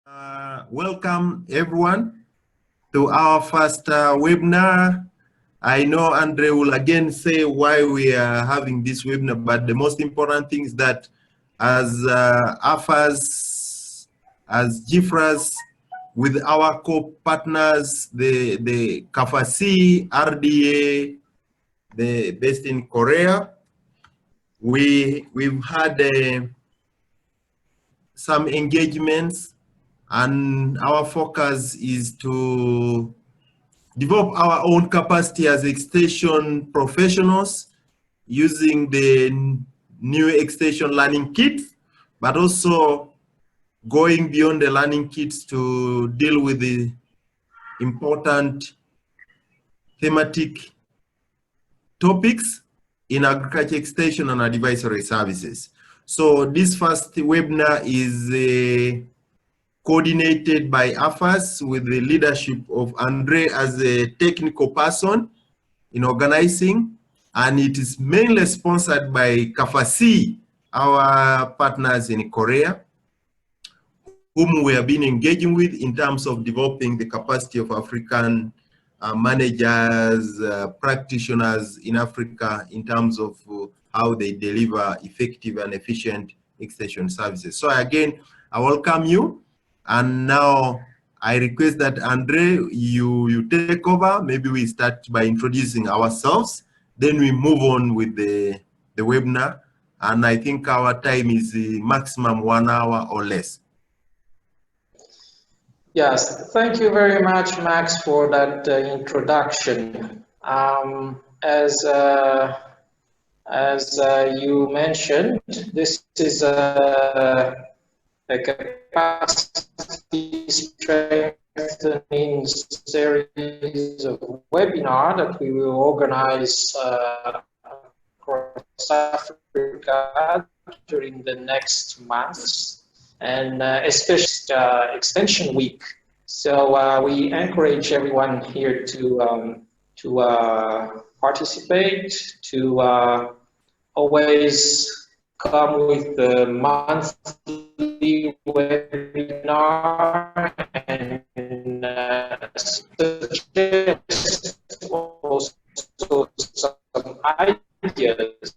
Welcome everyone to our first webinar. I know Andre will again say why we are having this webinar, but the most important thing is that as AFAAS, as GIFRAS, with our co-partners, the KAFACI, RDA, based in Korea, we've had some engagements, and our focus is to develop our own capacity as extension professionals using the new extension learning kits, but also going beyond the learning kits to deal with the important thematic topics in agriculture extension and advisory services. So this first webinar is coordinated by AFAAS with the leadership of Andre as a technical person in organizing, and it is mainly sponsored by KAFACI, our partners in Korea, whom we have been engaging with in terms of developing the capacity of African managers, practitioners in Africa in terms of how they deliver effective and efficient extension services. So again, I welcome you. And now I request that Andre, you take over. Maybe we start by introducing ourselves, then we move on with the webinar. And I think our time is maximum 1 hour or less. Yes, thank you very much, Max, for that introduction. As you mentioned, this is a capacity strengthening series of webinar that we will organize across Africa during the next months, and especially extension week. So we encourage everyone here to participate, to always come with the monthly webinar and suggest also some ideas,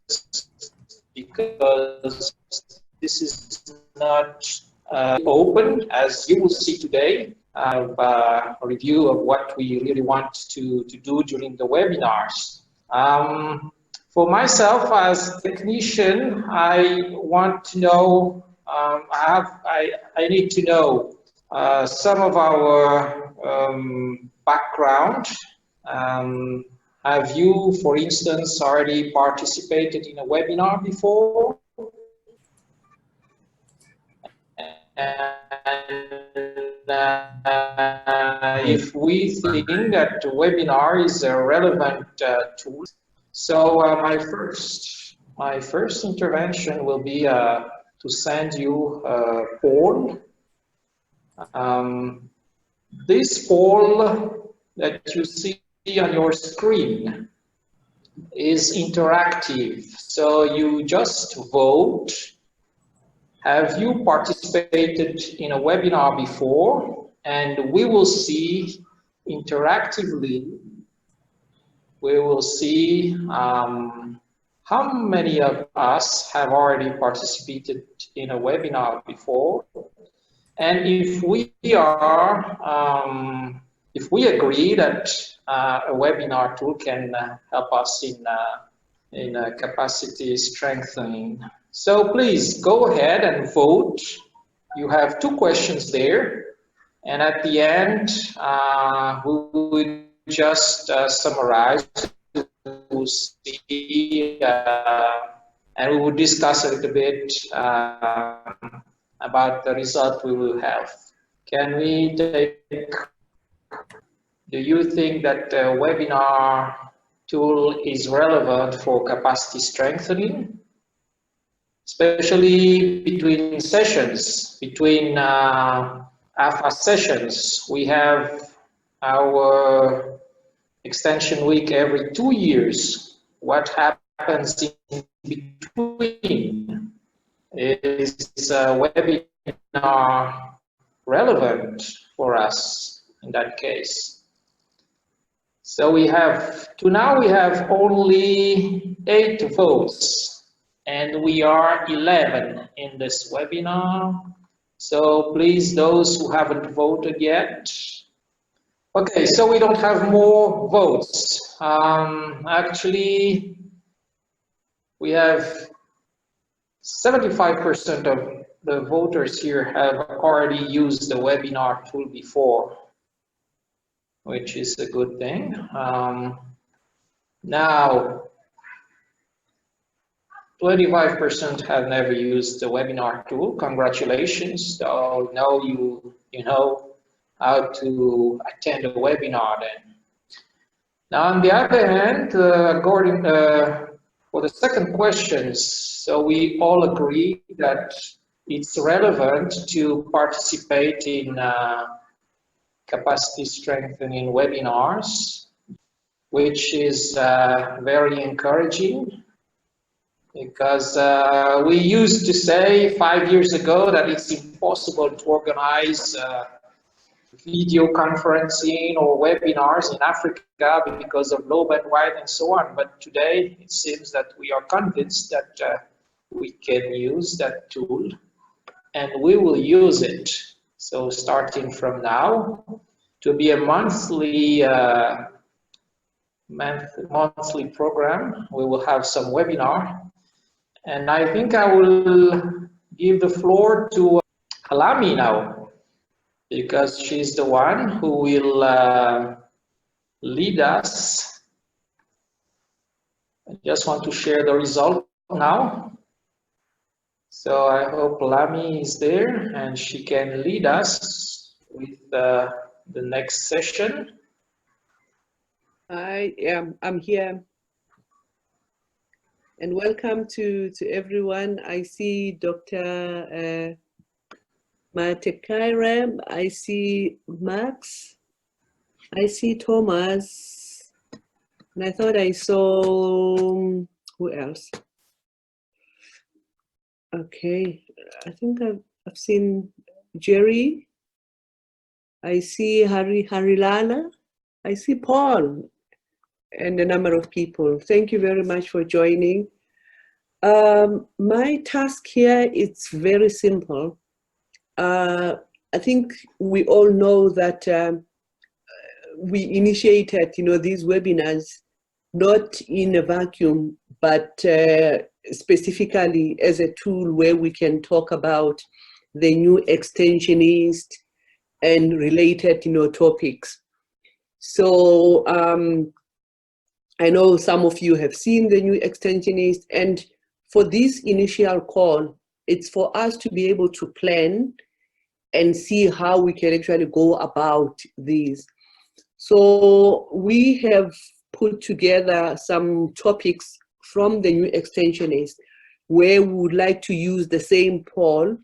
because this is not open, as you will see today, a review of what we really want to do during the webinars. For myself as a technician, I want to know, I need to know some of our background. Have you, for instance, already participated in a webinar before? And if we think that the webinar is a relevant tool, so my first intervention will be to send you a poll. This poll that you see on your screen is interactive, so you just vote. Have you participated in a webinar before? And we will see interactively, we will see how many of us have already participated in a webinar before. And if we agree that a webinar tool can help us in capacity strengthening. So please go ahead and vote. You have 2 questions there. And at the end, we will just summarize, we'll see, and we will discuss a little bit about the result we will have. Can we take, do you think that the webinar tool is relevant for capacity strengthening? Especially between sessions, between AFAAS sessions. We have our extension week every 2 years. What happens in between is a webinar relevant for us in that case. So we have, to now we have only 8 votes, and we are 11 in this webinar. So please, those who haven't voted yet. Okay, so we don't have more votes. Actually, we have 75% of the voters here have already used the webinar tool before, which is a good thing. Now, 25% have never used the webinar tool. Congratulations. So now you know how to attend a webinar then. Now, on the other hand, according for the second questions, so we all agree that it's relevant to participate in capacity strengthening webinars, which is very encouraging, because we used to say 5 years ago that it's impossible to organize video conferencing or webinars in Africa because of low bandwidth and so on. But today it seems that we are convinced that we can use that tool, and we will use it. So starting from now, to be a monthly program, we will have some webinar. And I think I will give the floor to Alami now, because she's the one who will lead us. I just want to share the result now. So I hope Lami is there and she can lead us with the next session. I'm here. And welcome to everyone. I see Dr. Matekaira, I see Max, I see Thomas, and I thought I saw, who else? Okay, I think I've seen Jerry, I see Harilala, I see Paul, and a number of people. Thank you very much for joining. My task here, it's very simple. I think we all know that we initiated, these webinars not in a vacuum, but specifically as a tool where we can talk about the new extensionist and related, topics. So I know some of you have seen the new extensionist, and for this initial call, it's for us to be able to plan and see how we can actually go about these. So we have put together some topics from the new extensionist where we would like to use the same poll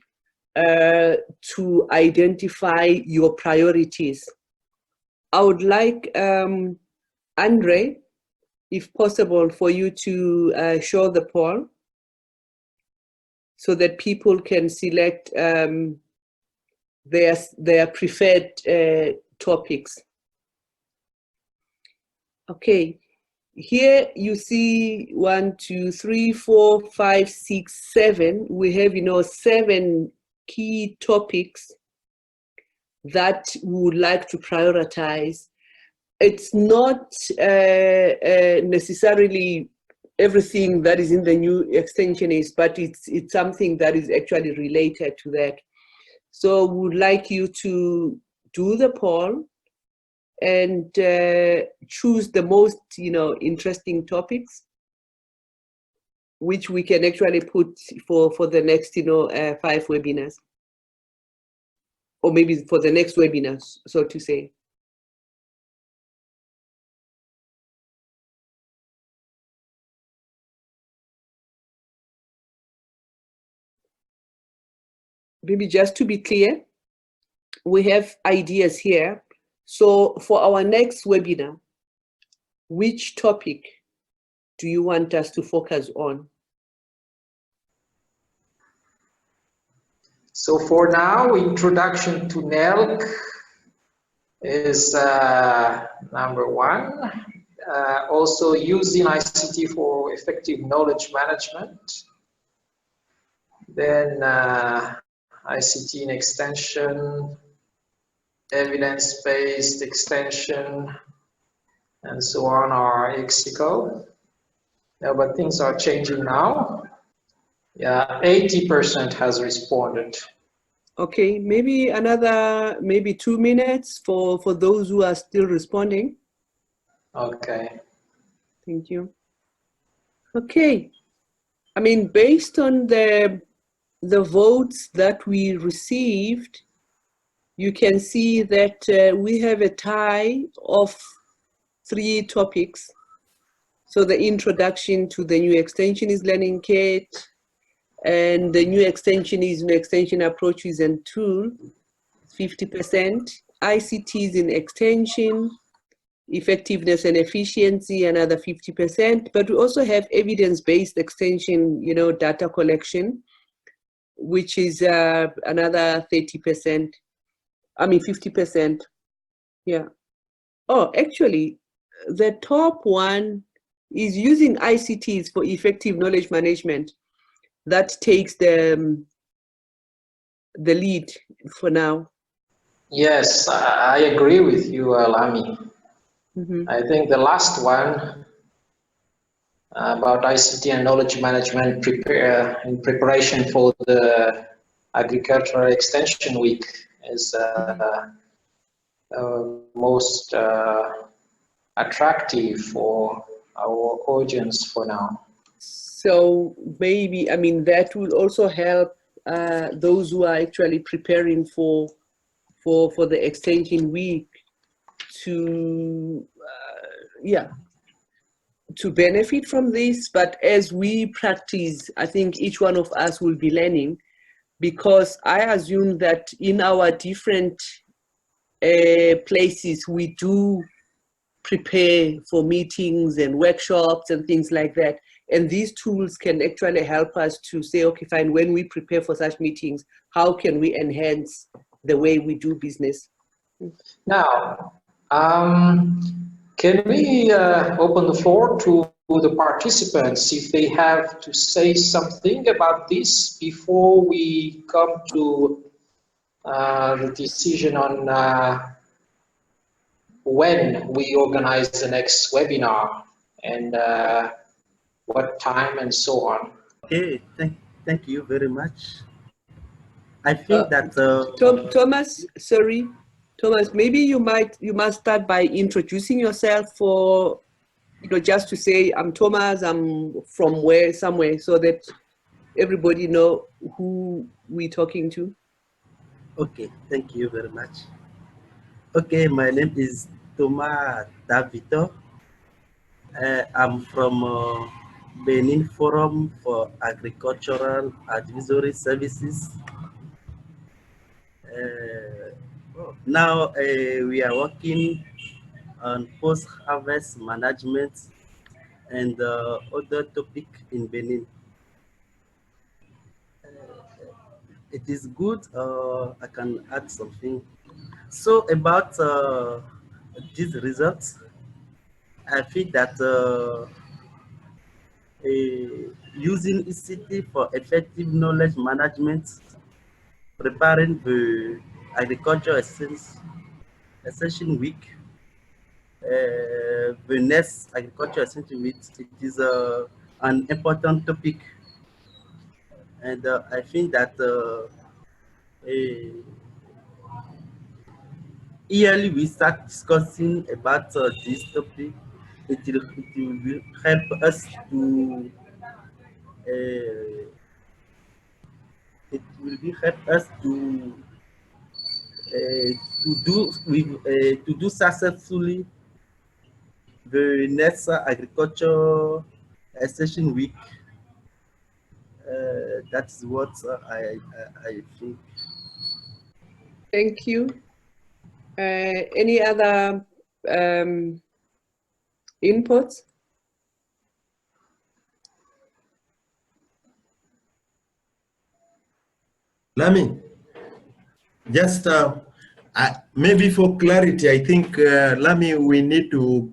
to identify your priorities. I would like Andre, if possible, for you to show the poll so that people can select their preferred topics. Okay, here you see 1, 2, 3, 4, 5, 6, 7. We have, 7 key topics that we would like to prioritize. It's not necessarily everything that is in the new extensionist, but it's something that is actually related to that. So we would like you to do the poll and choose the most, interesting topics, which we can actually put for the next, 5 webinars, or maybe for the next webinars, so to say. Maybe just to be clear, we have ideas here. So for our next webinar, which topic do you want us to focus on? So for now, introduction to NELC is number one. Also using ICT for effective knowledge management. Then ICT in extension, evidence-based extension, and so on are Mexico. Yeah, but things are changing now. Yeah, 80% has responded. Okay, maybe another, maybe 2 minutes for those who are still responding. Okay. Thank you. Okay, I mean, based on the votes that we received, you can see that we have a tie of 3 topics. So the introduction to the new extension is learning kit, and the new extension is new extension approaches and tool, 50%. ICTs in extension, effectiveness and efficiency, another 50%. But we also have evidence-based extension, you know, data collection, which is another 30%. I mean, 50%. Yeah. Oh, actually, the top one is using ICTs for effective knowledge management. That takes the lead for now. Yes, I agree with you, Lami. Mm-hmm. I think the last one about ICT and knowledge management in preparation for the Agricultural Extension Week is most attractive for our audience for now. So maybe, I mean, that will also help those who are actually preparing for the extension week to, to benefit from this. But as we practice, I think each one of us will be learning, because I assume that in our different places, we do prepare for meetings and workshops and things like that. And these tools can actually help us to say, okay, fine, when we prepare for such meetings, how can we enhance the way we do business? Now, can we open the floor to the participants if they have to say something about this before we come to the decision on when we organize the next webinar and what time and so on. Okay, thank you very much. I think that Thomas, sorry, Thomas, maybe you must start by introducing yourself, for, you know, just to say, I'm Thomas, I'm from where, somewhere, so that everybody know who we're talking to. okay, thank you very much. Okay, my name is Thomas Davito. I'm from Benin Forum for Agricultural Advisory Services. Now we are working on post-harvest management and other topic in Benin. It is good. I can add something. So about these results, I feel that using ECT for effective knowledge management, preparing the agriculture extension week, the next agriculture extension week, it is an important topic, and I think that yearly we start discussing about this topic. It will help us to it will be help us to do successfully the next agriculture extension week. That's what I think. Thank you. Any other inputs? Lami, Just maybe for clarity, I think Lami, we need to.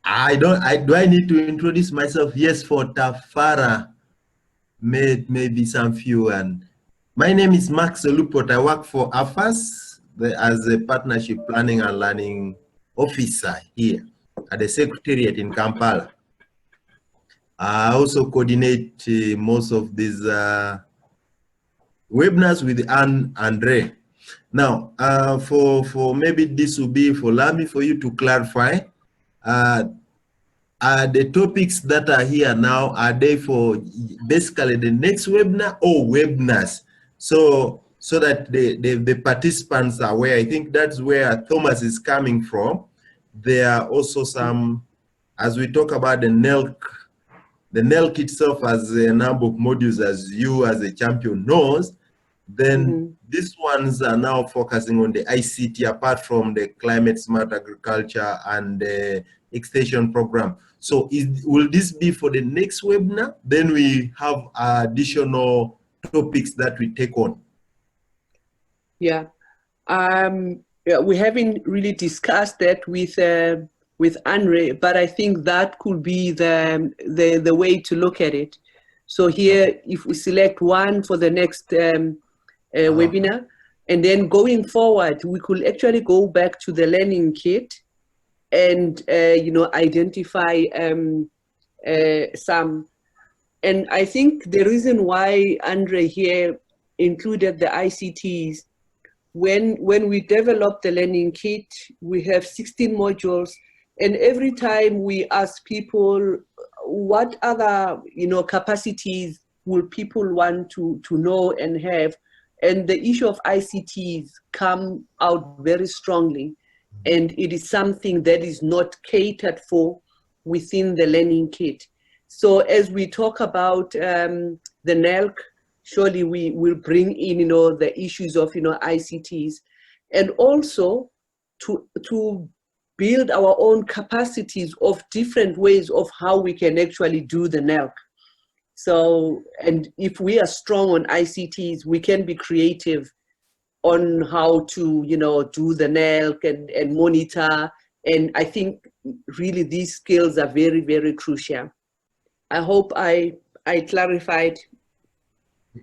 Do I need to introduce myself? Yes, for Tafara, maybe some few. And my name is Max Lupot. I work for AFAAS as a partnership planning and learning officer here at the Secretariat in Kampala. I also coordinate most of these webinars with Anne and Ray. Now, for maybe this will be for Lami for you to clarify. The topics that are here now, are they for basically the next webinar or webinars? So that the participants are aware. I think that's where Thomas is coming from. There are also some, as we talk about the NELC itself has a number of modules, as you as a champion knows. Then these ones are now focusing on the ICT, apart from the climate smart agriculture and the extension program. So will this be for the next webinar? Then we have additional topics that we take on. Yeah. Yeah, we haven't really discussed that with Andre, but I think that could be the way to look at it. So here, if we select one for the next webinar, and then going forward, we could actually go back to the learning kit and identify some. And I think the reason why Andre here included the ICTs, when we develop the learning kit, we have 16 modules, and every time we ask people what other capacities will people want to know and have, and the issue of ICTs come out very strongly, and it is something that is not catered for within the learning kit. So as we talk about the NELC, surely we will bring in the issues of ICTs, and also to build our own capacities of different ways of how we can actually do the NELC. So, and if we are strong on ICTs, we can be creative on how to do the NELC and monitor. And I think really these skills are very, very crucial. I hope I clarified.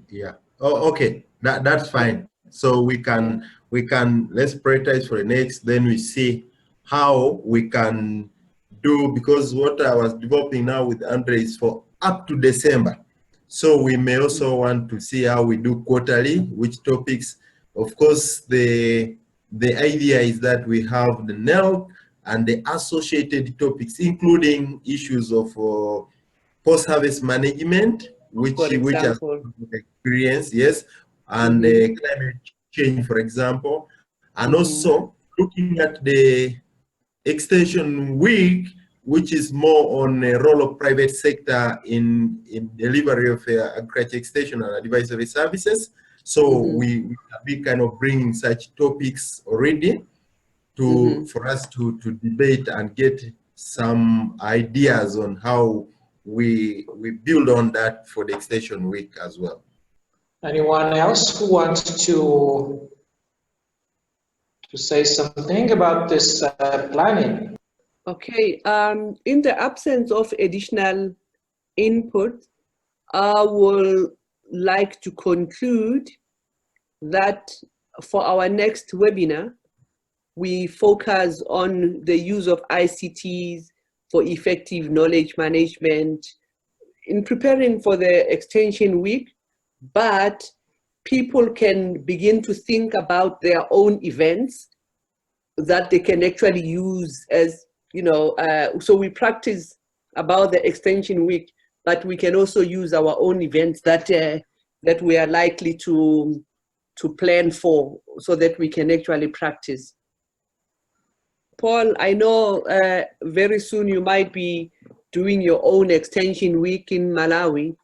Yeah. Oh, okay. That's fine. So we can let's prioritize for the next. Then we see how we can do, because what I was developing now with Andre is for up to December. So we may also want to see how we do quarterly, which topics. Of course, the idea is that we have the NELC and the associated topics, including issues of post-harvest management, which has experience, yes, and climate change, for example, and also looking at the extension week, which is more on the role of private sector in delivery of agriculture extension and advisory services. So we be kind of bringing such topics already for us to debate and get some ideas on how we build on that for the extension week as well. Anyone else who wants to say something about this planning? Okay, in the absence of additional input, I will like to conclude that for our next webinar, we focus on the use of ICTs for effective knowledge management in preparing for the extension week, but people can begin to think about their own events that they can actually use as, so we practice about the extension week, but we can also use our own events that we are likely to plan for, so that we can actually practice. Paul, I know very soon you might be doing your own extension week in Malawi.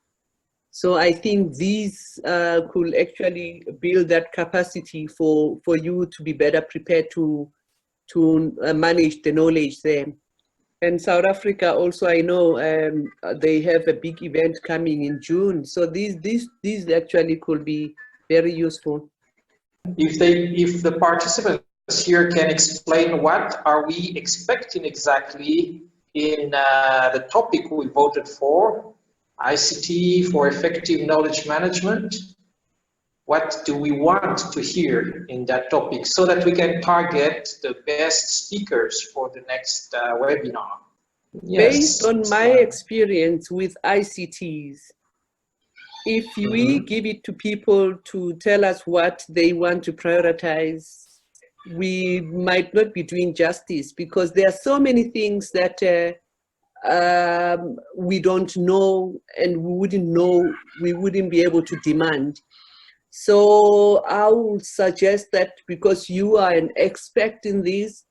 So I think these could actually build that capacity for you to be better prepared to manage the knowledge there. And South Africa also, I know they have a big event coming in June. So these actually could be very useful. if the participants here can explain what are we expecting exactly in the topic we voted for, ICT for effective knowledge management. What do we want to hear in that topic so that we can target the best speakers for the next webinar? Yes. Based on my experience with ICTs, if we give it to people to tell us what they want to prioritize, we might not be doing justice, because there are so many things that we don't know, and we wouldn't be able to demand. So I would suggest that, because you are an expert in this,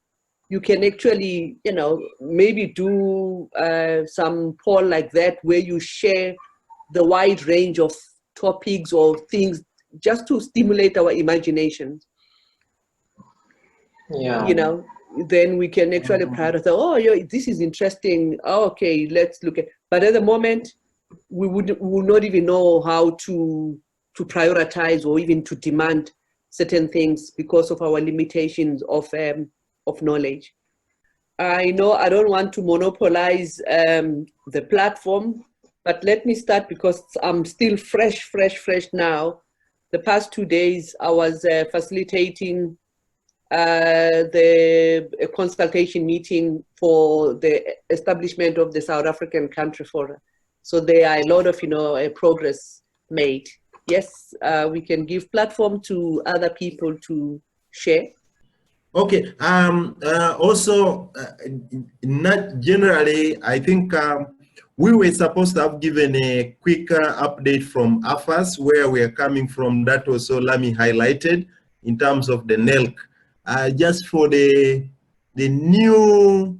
you can actually, maybe do some poll like that, where you share the wide range of topics or things, just to stimulate our imagination. Yeah. Then we can actually prioritize, oh, yeah, this is interesting. Oh, okay, let's look at. But at the moment, we would not even know how to prioritize or even to demand certain things, because of our limitations of knowledge. I know I don't want to monopolize the platform, but let me start, because I'm still fresh now. The past 2 days, I was facilitating a consultation meeting for the establishment of the South African Country Forum. So there are a lot of progress made. Yes, we can give platform to other people to share. Okay. Also, not generally, I think we were supposed to have given a quicker update from AFAAS, where we are coming from. That also Lami highlighted in terms of the NELC. Just for the new,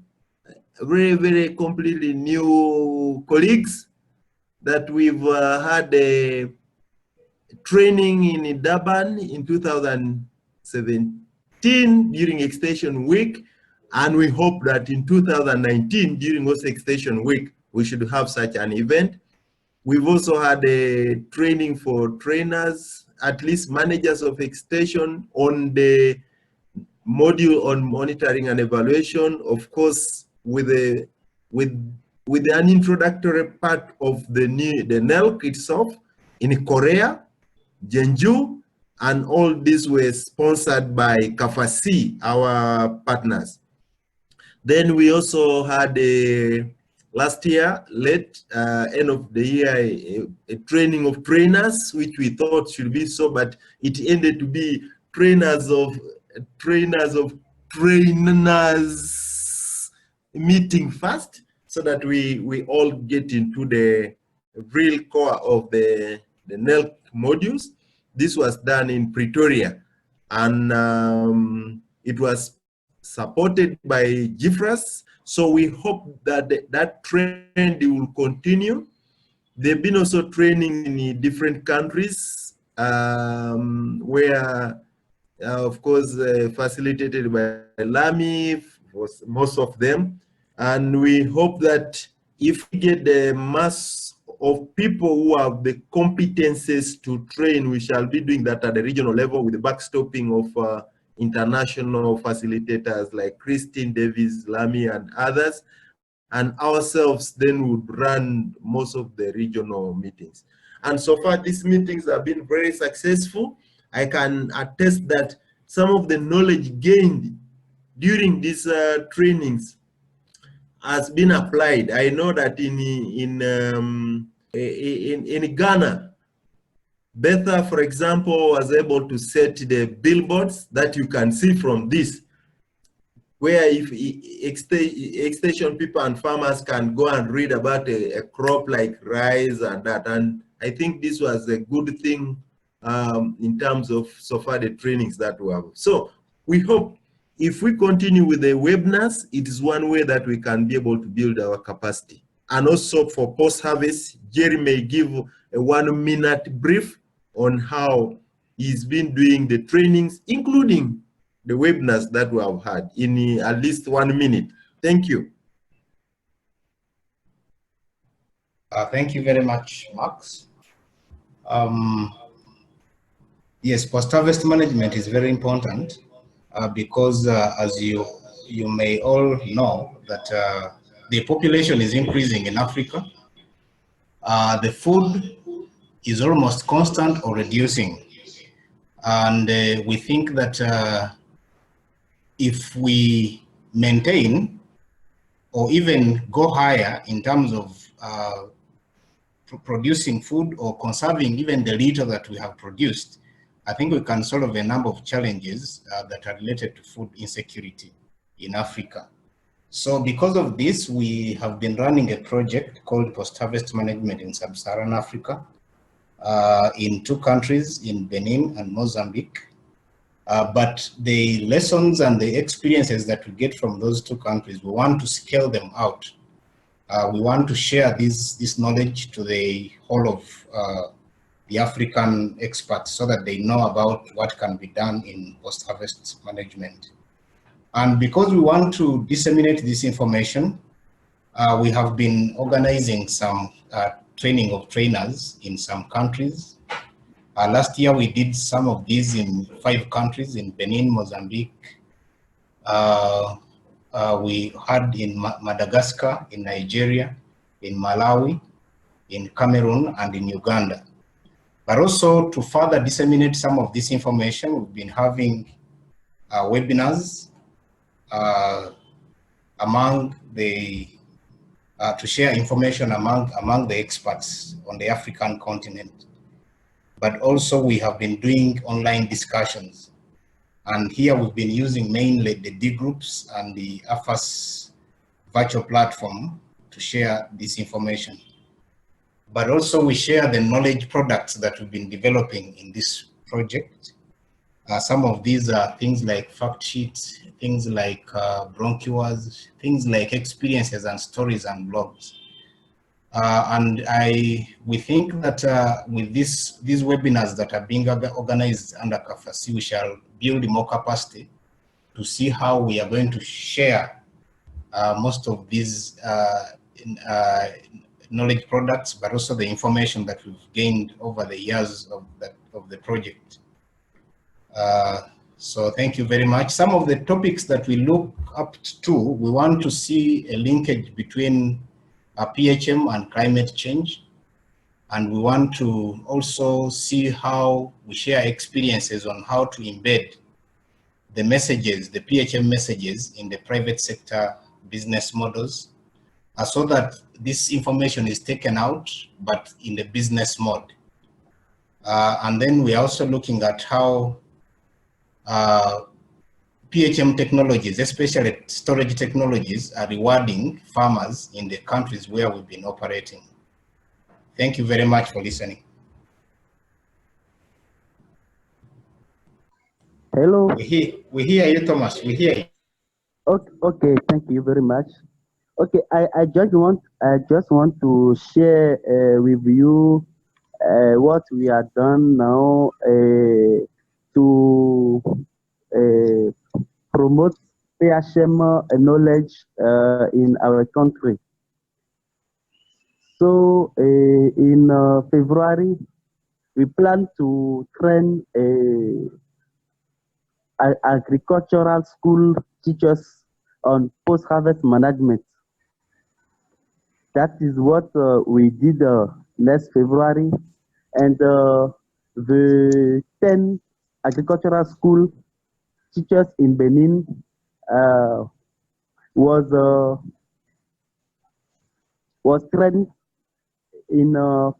very completely new colleagues, that we've had a training in Durban in 2017 during Extension Week, and we hope that in 2019 during also Extension Week we should have such an event. We've also had a training for trainers, at least managers of extension, on the module on monitoring and evaluation, of course, with an introductory part of the NELC itself in Korea, Jeonju, and all these were sponsored by KAFACI, our partners. Then we also had last year, end of the year, a training of trainers, which we thought should be so, but it ended to be trainers meeting first, so that we all get into the real core of the NELC modules. This was done in Pretoria, and it was supported by GIFRAS. So we hope that that trend will continue. They've been also training in different countries, where, of course, facilitated by Lami, most of them. And we hope that if we get the mass of people who have the competences to train, we shall be doing that at the regional level with the backstopping of international facilitators like Christine Davis, Lami, and others. And ourselves then would run most of the regional meetings. And so far, these meetings have been very successful. I can attest that some of the knowledge gained during these trainings has been applied. I know that in Ghana, Betha, for example, was able to set the billboards that you can see from this, where if extension people and farmers can go and read about a crop like rice and that. And I think this was a good thing in terms of so far the trainings that we have. So we hope if we continue with the webinars, it is one way that we can be able to build our capacity. And also for post-harvest, Jerry may give a 1-minute brief on how he's been doing the trainings, including the webinars that we have had, in at least 1 minute. Thank you. Thank you very much, Max. Yes, post-harvest management is very important because as you may all know that the population is increasing in Africa. The food is almost constant or reducing. And we think that if we maintain or even go higher in terms of producing food or conserving even the little that we have produced, I think we can solve a number of challenges that are related to food insecurity in Africa. So because of this, we have been running a project called Post-Harvest Management in Sub-Saharan Africa in 2 countries, in Benin and Mozambique. But the lessons and the experiences that we get from those 2 countries, we want to scale them out. We want to share this knowledge to the whole of the African experts so that they know about what can be done in post-harvest management. And because we want to disseminate this information, we have been organizing some training of trainers in some countries. Last year, we did some of these in 5 countries, in Benin, Mozambique. We had in Madagascar, in Nigeria, in Malawi, in Cameroon, and in Uganda. But also to further disseminate some of this information, we've been having webinars among the to share information among the experts on the African continent. But also we have been doing online discussions. And here we've been using mainly the D groups and the AFAAS virtual platform to share this information. But also we share the knowledge products that we've been developing in this project. Some of these are things like fact sheets, things like brochures, things like experiences and stories and blogs. And we think that with these webinars that are being organized under KAFACI, we shall build more capacity to see how we are going to share most of these knowledge products, but also the information that we've gained over the years of the project. So thank you very much. Some of the topics that we look up to, we want to see a linkage between PHM and climate change. And we want to also see how we share experiences on how to embed the messages, the PHM messages in the private sector business models, so that this information is taken out, but in the business mode. And then we're also looking at how PHM technologies, especially storage technologies, are rewarding farmers in the countries where we've been operating. Thank you very much for listening. Hello. We hear you, Thomas. We hear you. Okay, thank you very much. Okay, I just want to share with you what we are done now to promote PHM knowledge in our country. So in February, we plan to train agricultural school teachers on post-harvest management. That is what we did last February, and the 10 agricultural school teachers in Benin was trained in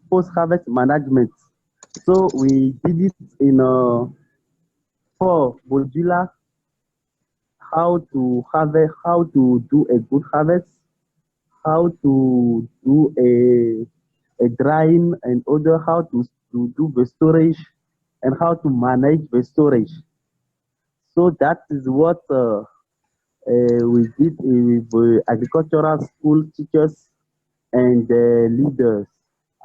post-harvest management. So we did it in 4 modular: how to harvest, how to do a good harvest, how to do a drying and other, how to do the storage, and how to manage the storage. So that is what we did with the agricultural school teachers and leaders.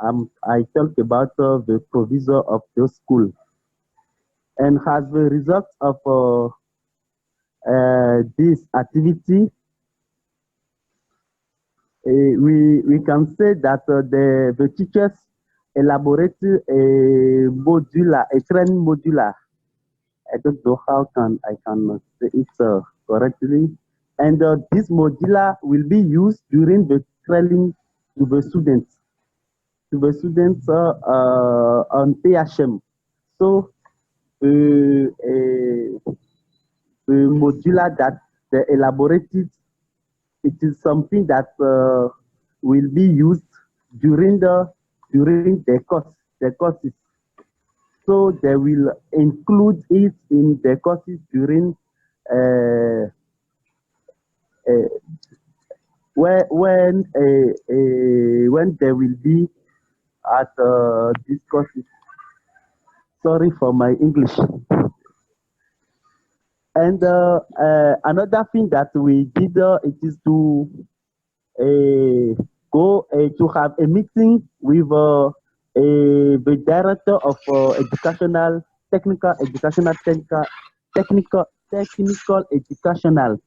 I talk about the provisor of those schools. And as a result of this activity, we can say that the teachers elaborated a modular, a training modular. I don't know how I can say it correctly. And this modular will be used during the training to the students, on PHM. So the modular that they elaborated, it is something that will be used during the courses. So they will include it in the courses during when they will be at these courses. Sorry for my English. And another thing that we did, it is to go to have a meeting with the director of technical educational educational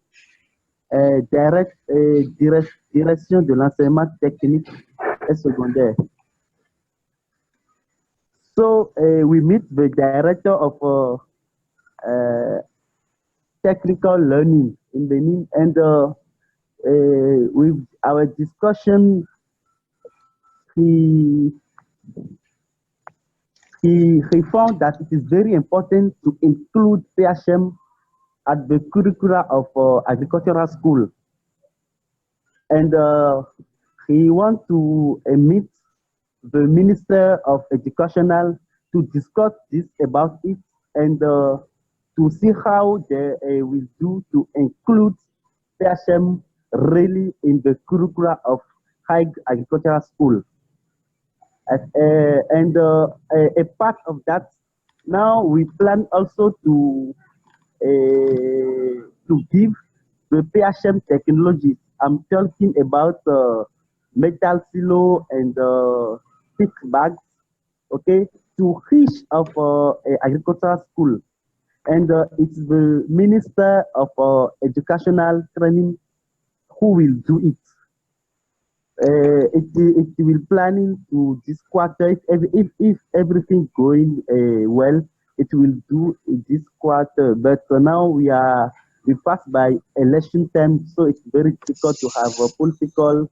direction de l'enseignement technique et secondaire. So we meet the director of technical learning in Benin, and with our discussion, he found that it is very important to include PHM at the curricula of agricultural school. And he wants to meet the Minister of Educational to discuss this about it, and to see how they will do to include PHM really in the curricula of high agricultural school. And a part of that, now we plan also to give the PHM technologies. I'm talking about metal silo and thick bags, okay, to each of agricultural school. And it's the Minister of Educational Training who will do it. It will planning to this quarter. If everything going well, it will do this quarter. But now we passed by election time, so it's very difficult to have a political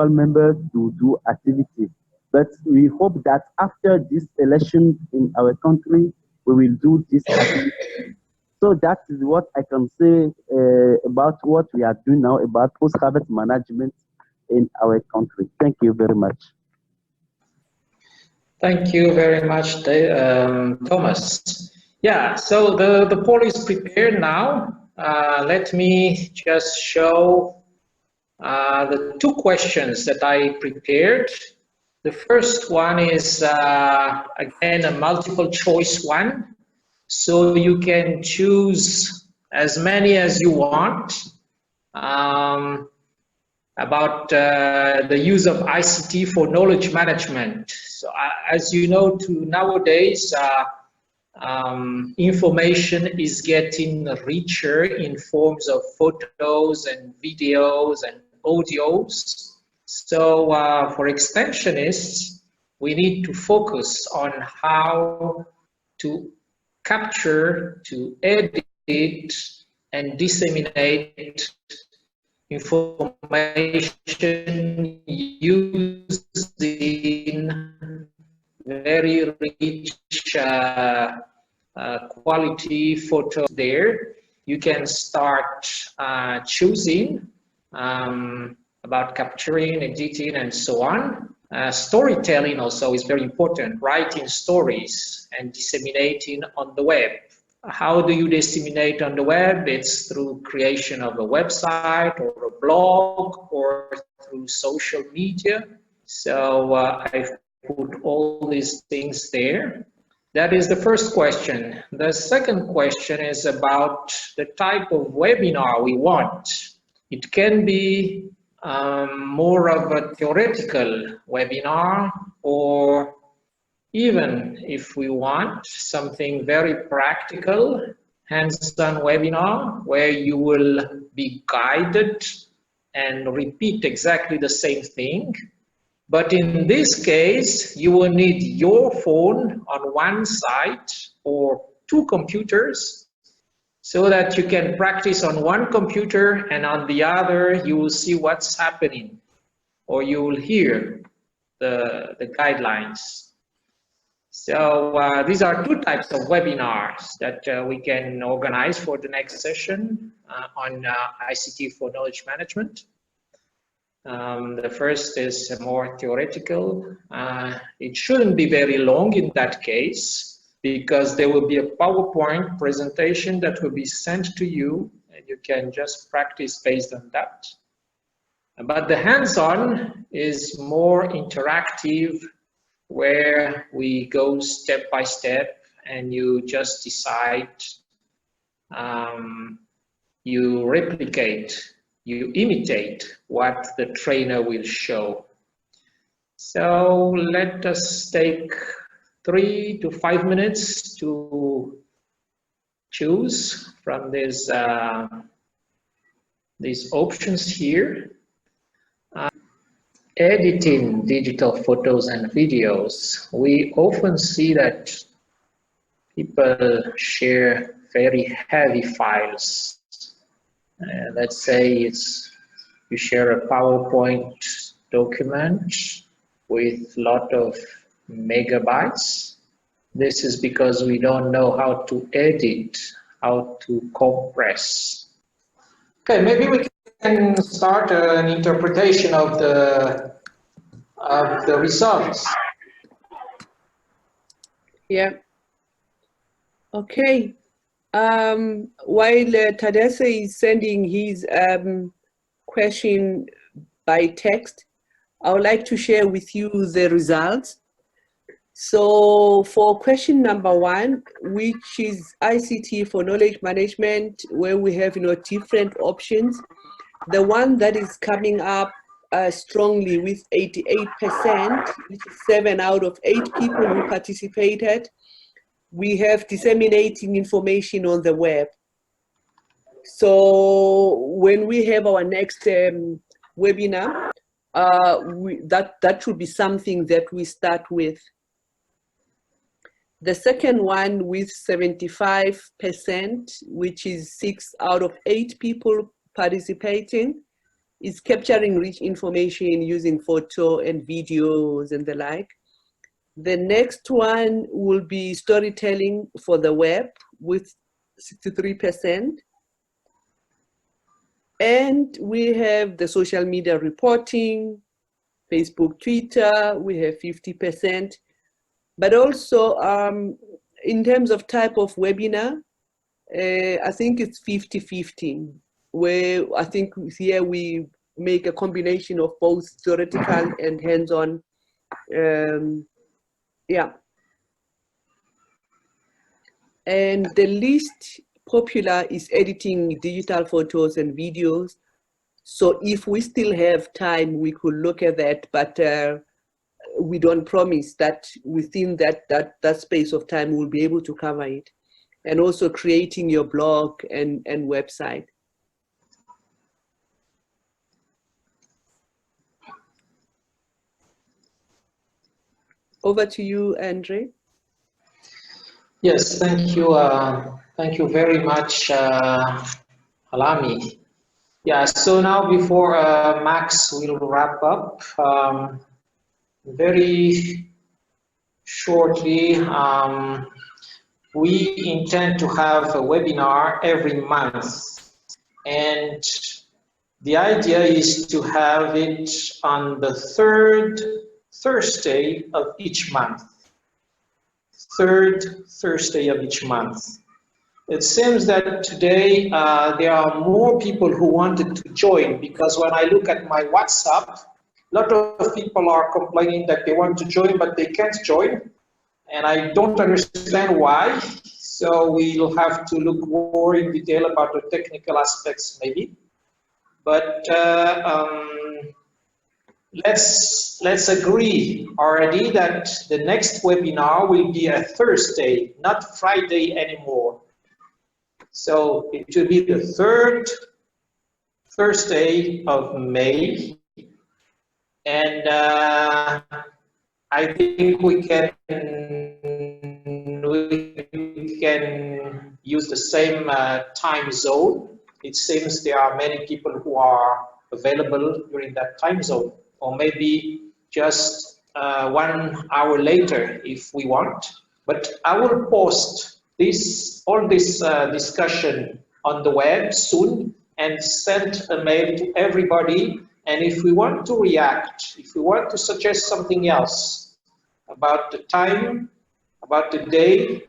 members to do activity. But we hope that after this election in our country, we will do this activity. So that is what I can say about what we are doing now about post-harvest management in our country. Thank you very much. Thank you very much, Thomas. Yeah, so the poll is prepared now. Let me just show the two questions that I prepared. The first one is, again, a multiple choice one. So you can choose as many as you want about the use of ICT for knowledge management. So as you know, nowadays, information is getting richer in forms of photos and videos and audios. So for extensionists, we need to focus on how to capture, to edit, and disseminate information using very rich quality photos there. You can start choosing about capturing, editing, and so on. Storytelling also is very important, writing stories and disseminating on the web. How do you disseminate on the web? It's through creation of a website or a blog or through social media. So I've put all these things there. That is the first question. The second question is about the type of webinar we want. It can be more of a theoretical webinar, or even if we want something very practical, hands-on webinar where you will be guided and repeat exactly the same thing. But in this case, you will need your phone on one side or two computers so that you can practice on one computer and on the other you will see what's happening or you will hear the guidelines. So these are two types of webinars that we can organize for the next session on ICT for knowledge management. The first is more theoretical. It shouldn't be very long in that case, because there will be a PowerPoint presentation that will be sent to you, and you can just practice based on that. But the hands-on is more interactive, where we go step by step, and you just decide, you replicate, you imitate what the trainer will show. So let us take 3 to 5 minutes to choose from these options here. Editing digital photos and videos. We often see that people share very heavy files. Let's say you share a PowerPoint document with a lot of megabytes. This is because we don't know how to edit, how to compress. Okay, maybe we can start an interpretation of the results. Yeah. Okay. While Tadesse is sending his question by text, I would like to share with you the results. So for question number 1, which is ICT for knowledge management, where we have different options, the one that is coming up strongly with 88%, which is 7 out of 8 people who participated, we have disseminating information on the web. So when we have our next webinar, that should be something that we start with. The second one with 75%, which is 6 out of 8 people participating, is capturing rich information using photo and videos and the like. The next one will be storytelling for the web with 63%. And we have the social media reporting, Facebook, Twitter, we have 50%. But also in terms of type of webinar, I think it's 50-50, where I think here we make a combination of both theoretical and hands-on. Yeah. And the least popular is editing digital photos and videos. So if we still have time, we could look at that, but we don't promise that within that space of time we'll be able to cover it. And also creating your blog and website. Over to you, Andre. Yes, thank you. Thank you very much, Halami. Yeah, so now before Max will wrap up, very shortly, we intend to have a webinar every month, and the idea is to have it on the 3rd Thursday of each month. 3rd Thursday of each month. It seems that today there are more people who wanted to join, because when I look at my WhatsApp, a lot of people are complaining that they want to join but they can't join, and I don't understand why. So we'll have to look more in detail about the technical aspects maybe. But let's agree already that the next webinar will be a Thursday, not Friday anymore. So it will be the 3rd Thursday of May, And I think we can use the same time zone. It seems there are many people who are available during that time zone, or maybe just 1 hour later if we want. But I will post all this discussion on the web soon and send a mail to everybody. And if we want to react, if we want to suggest something else about the time, about the day,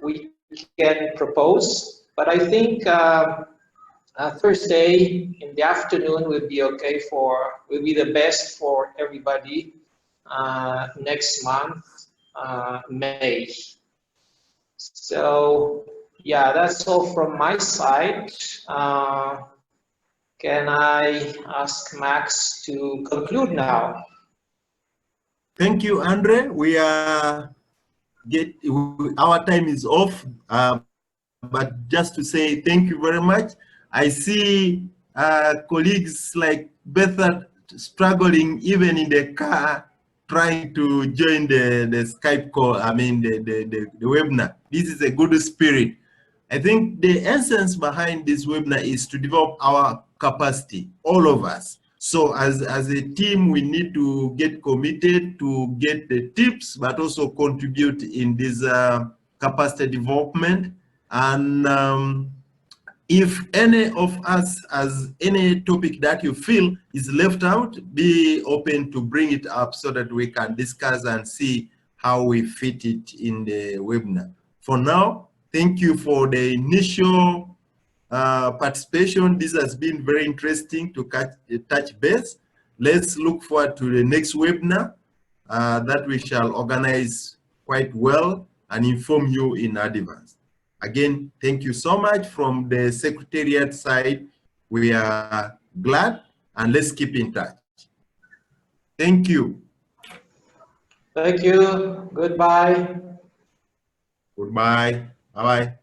we can propose. But I think Thursday in the afternoon will be okay will be the best for everybody next month, May. So yeah, that's all from my side. Can I ask Max to conclude now? Thank you, Andre. Our time is off, but just to say thank you very much. I see colleagues like Betha struggling even in the car, trying to join the Skype call, the webinar. This is a good spirit. I think the essence behind this webinar is to develop our capacity, all of us. So as a team, we need to get committed to get the tips, but also contribute in this capacity development. And if any of us has any topic that you feel is left out, be open to bring it up so that we can discuss and see how we fit it in the webinar. For now, thank you for the initial participation. This has been very interesting to touch base. Let's look forward to the next webinar that we shall organize quite well and inform you in advance. Again, thank you so much from the Secretariat side. We are glad, and let's keep in touch. Thank you. Thank you. Goodbye. Goodbye. Bye-bye.